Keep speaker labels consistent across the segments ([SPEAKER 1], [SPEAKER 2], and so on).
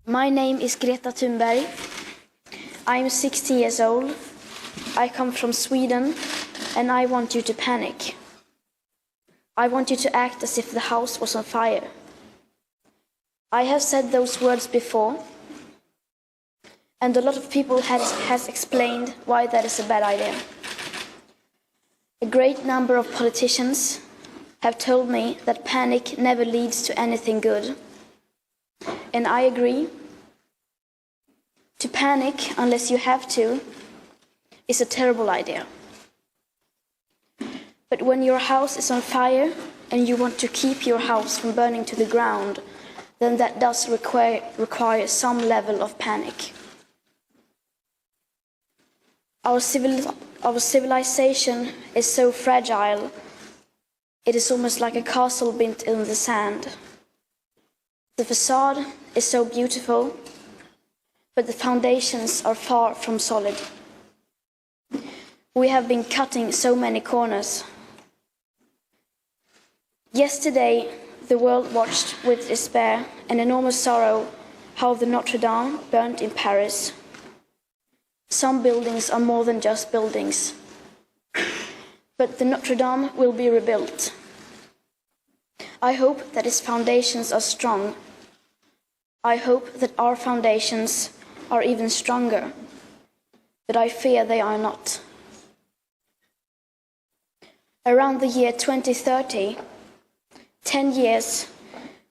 [SPEAKER 1] My name is Greta Thunberg. I am 16 years old. I come from Sweden, and I want you to panic. I want you to act as if the house was on fire. I have said those words before, and a lot of people has explained why that is a bad idea. A great number of politicians have told me that panic never leads to anything good. And I agree. To panic unless you have to is a terrible idea. But when your house is on fire and you want to keep your house from burning to the ground, then that does require some level of panic. Our civilization is so fragile, it is almost like a castle built in the sand. The facade is so beautiful, but the foundations are far from solid. We have been cutting so many corners. Yesterday, the world watched with despair and enormous sorrow how the Notre-Dame burnt in Paris. Some buildings are more than just buildings. But the Notre-Dame will be rebuilt. I hope that its foundations are strong. I hope that our foundations are even stronger, but I fear they are not. Around the year 2030, 10 years,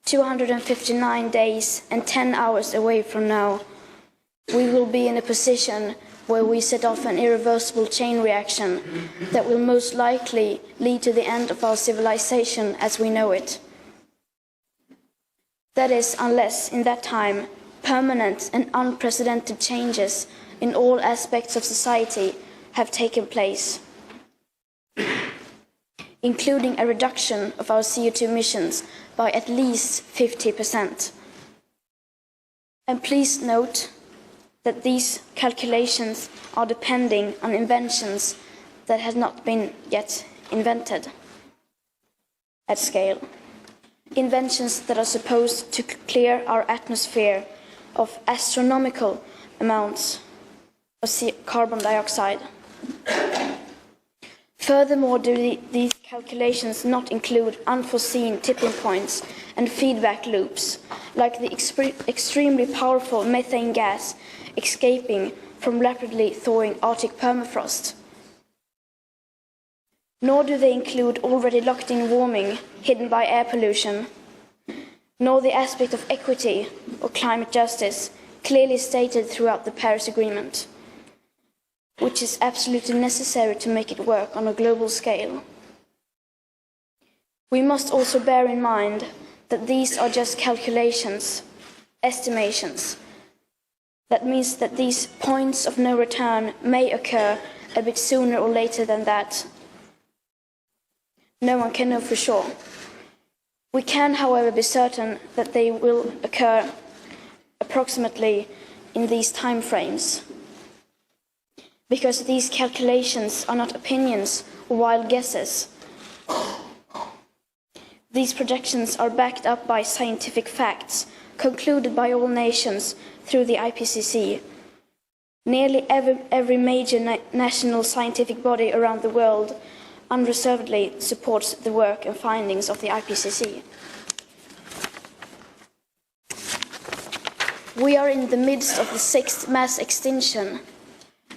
[SPEAKER 1] 259 days and 10 hours away from now, we will be in a position where we set off an irreversible chain reaction that will most likely lead to the end of our civilization as we know it. That is, unless in that time, permanent and unprecedented changes in all aspects of society have taken place, including a reduction of our CO2 emissions by at least 50%. And please note that these calculations are depending on inventions that have not been yet invented at scale. Inventions that are supposed to clear our atmosphere of astronomical amounts of carbon dioxide. Furthermore, do these calculations not include unforeseen tipping points and feedback loops, like the extremely powerful methane gas escaping from rapidly thawing Arctic permafrost? Nor do they include already locked-in warming hidden by air pollution, nor the aspect of equity or climate justice clearly stated throughout the Paris Agreement, which is absolutely necessary to make it work on a global scale. We must also bear in mind that these are just calculations, estimations. That means that these points of no return may occur a bit sooner or later than that. No one can know for sure. We can, however, be certain that they will occur approximately in these time frames, because these calculations are not opinions or wild guesses. These projections are backed up by scientific facts concluded by all nations through the IPCC. Nearly every major national scientific body around the world unreservedly supports the work and findings of the IPCC. We are in the midst of the 6th mass extinction,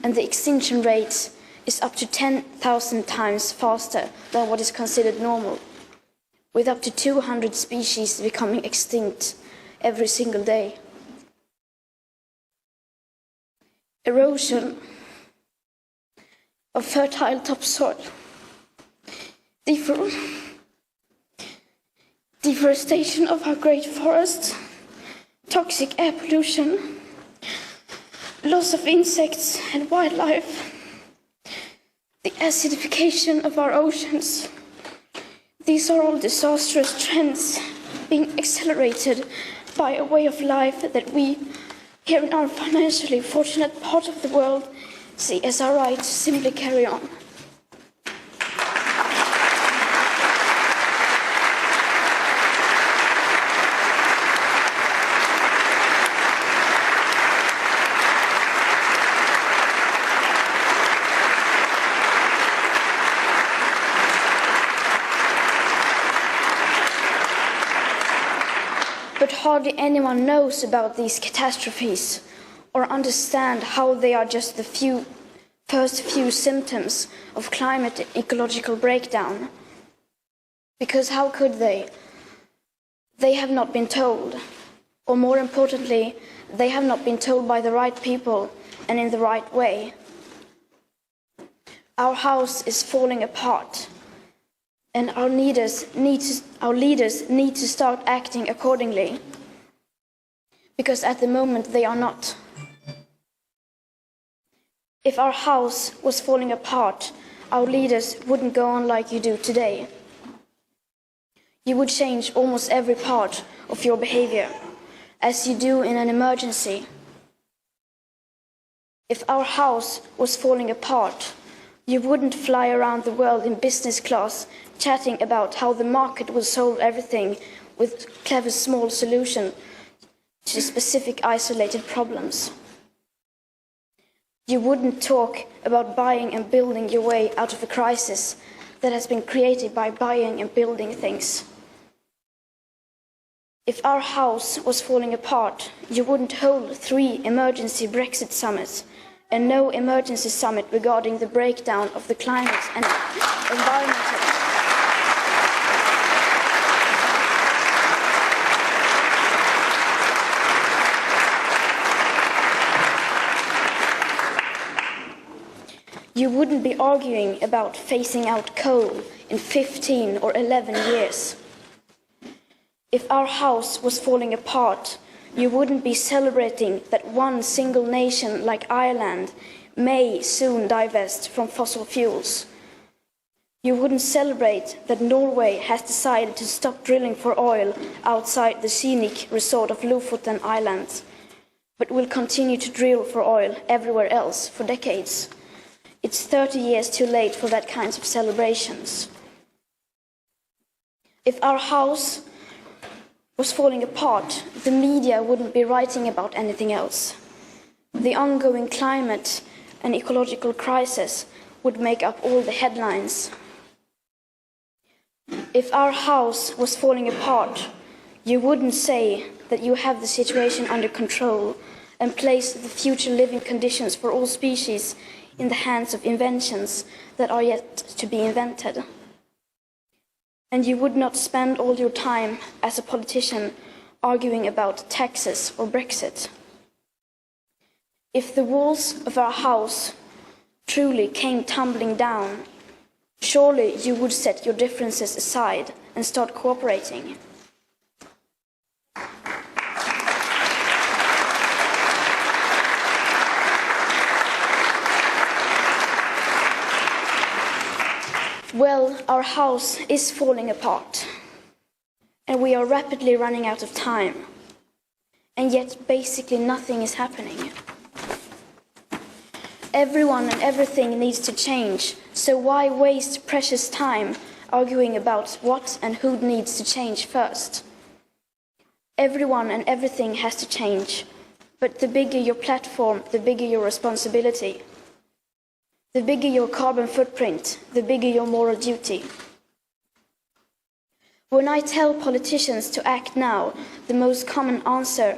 [SPEAKER 1] and the extinction rate is up to 10,000 times faster than what is considered normal, with up to 200 species becoming extinct every single day. Erosion of fertile topsoil, deforestation of our great forests, toxic air pollution, loss of insects and wildlife, the acidification of our oceans. These are all disastrous trends being accelerated by a way of life that we, here in our financially fortunate part of the world, see as our right to simply carry on. But hardly anyone knows about these catastrophes or understand how they are just the first few symptoms of climate ecological breakdown. Because how could they? They have not been told. Or more importantly, they have not been told by the right people and in the right way. Our house is falling apart, and our leaders need to start acting accordingly, because at the moment they are not. If our house was falling apart, our leaders wouldn't go on like you do today. You would change almost every part of your behavior, as you do in an emergency. If our house was falling apart, you wouldn't fly around the world in business class chatting about how the market will solve everything with clever small solutions to specific isolated problems. You wouldn't talk about buying and building your way out of a crisis that has been created by buying and building things. If our house was falling apart, you wouldn't hold 3 emergency Brexit summits and no emergency summit regarding the breakdown of the climate and environmental. You wouldn't be arguing about phasing out coal in 15 or 11 years. If our house was falling apart, you wouldn't be celebrating that one single nation like Ireland may soon divest from fossil fuels. You wouldn't celebrate that Norway has decided to stop drilling for oil outside the scenic resort of Lofoten Island, but will continue to drill for oil everywhere else for decades. It's 30 years too late for that kind of celebrations. If our house was falling apart, the media wouldn't be writing about anything else. The ongoing climate and ecological crisis would make up all the headlines. If our house was falling apart, you wouldn't say that you have the situation under control and place the future living conditions for all species in the hands of inventions that are yet to be invented. And you would not spend all your time as a politician arguing about taxes or Brexit. If the walls of our house truly came tumbling down, surely you would set your differences aside and start cooperating. Well, our house is falling apart, and we are rapidly running out of time, and yet basically nothing is happening. Everyone and everything needs to change, so why waste precious time arguing about what and who needs to change first? Everyone and everything has to change, but the bigger your platform, the bigger your responsibility. The bigger your carbon footprint, the bigger your moral duty. When I tell politicians to act now, the most common answer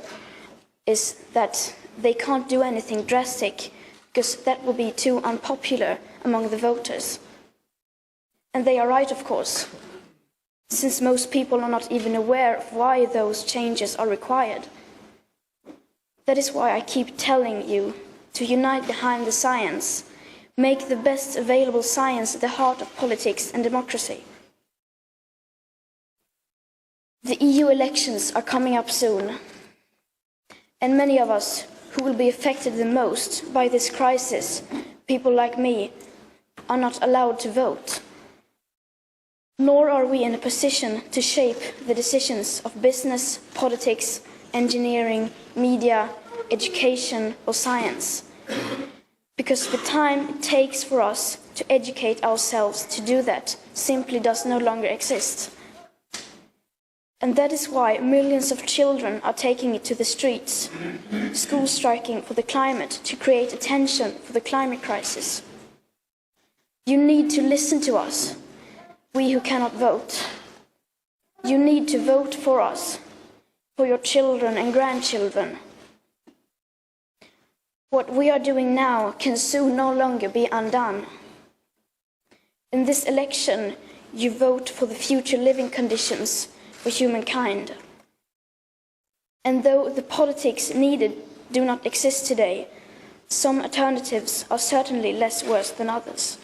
[SPEAKER 1] is that they can't do anything drastic because that will be too unpopular among the voters. And they are right, of course, since most people are not even aware of why those changes are required. That is why I keep telling you to unite behind the science. Make the best available science the heart of politics and democracy. The EU elections are coming up soon, and many of us who will be affected the most by this crisis, people like me, are not allowed to vote. Nor are we in a position to shape the decisions of business, politics, engineering, media, education, or science. Because the time it takes for us to educate ourselves to do that simply does no longer exist. And that is why millions of children are taking it to the streets, school striking for the climate to create attention for the climate crisis. You need to listen to us, we who cannot vote. You need to vote for us. for your children and grandchildren. What we are doing now can soon no longer be undone. In this election, you vote for the future living conditions for humankind. And though the politics needed do not exist today, some alternatives are certainly less worse than others.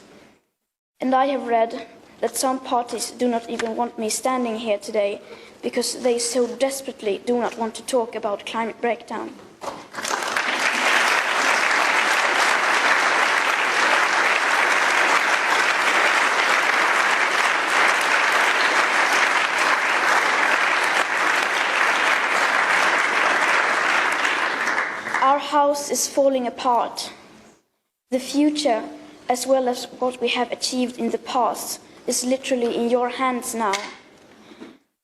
[SPEAKER 1] And I have read that some parties do not even want me standing here today because they so desperately do not want to talk about climate breakdown. Our house is falling apart. The future, as well as what we have achieved in the past, is literally in your hands now.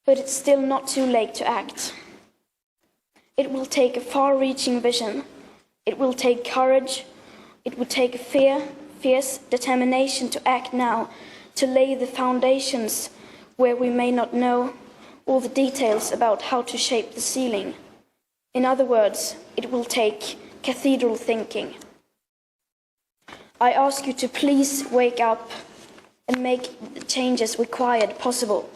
[SPEAKER 1] But it's still not too late to act. It will take a far-reaching vision. It will take courage. It will take a fierce determination to act now, to lay the foundations where we may not know all the details about how to shape the ceiling. In other words, it will take cathedral thinking. I ask you to please wake up and make the changes required possible.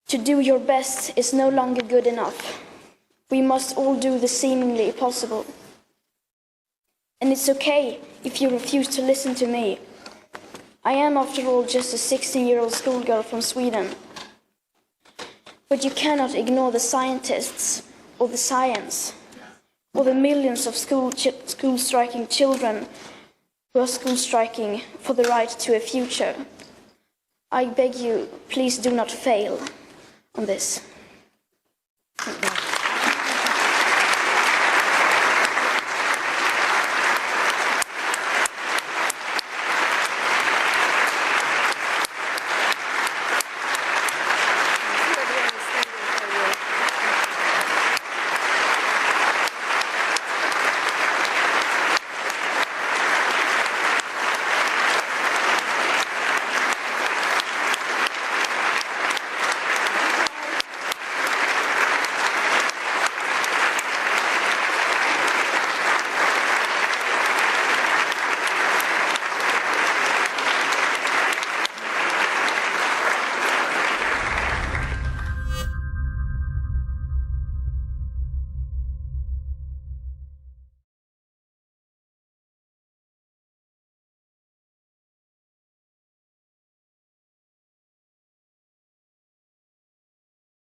[SPEAKER 1] To do your best is no longer good enough. We must all do the seemingly possible. And it's okay if you refuse to listen to me. I am, after all, just a 16-year-old schoolgirl from Sweden. But you cannot ignore the scientists, or the science, or the millions of school-striking children who are school-striking for the right to a future. I beg you, please do not fail on this.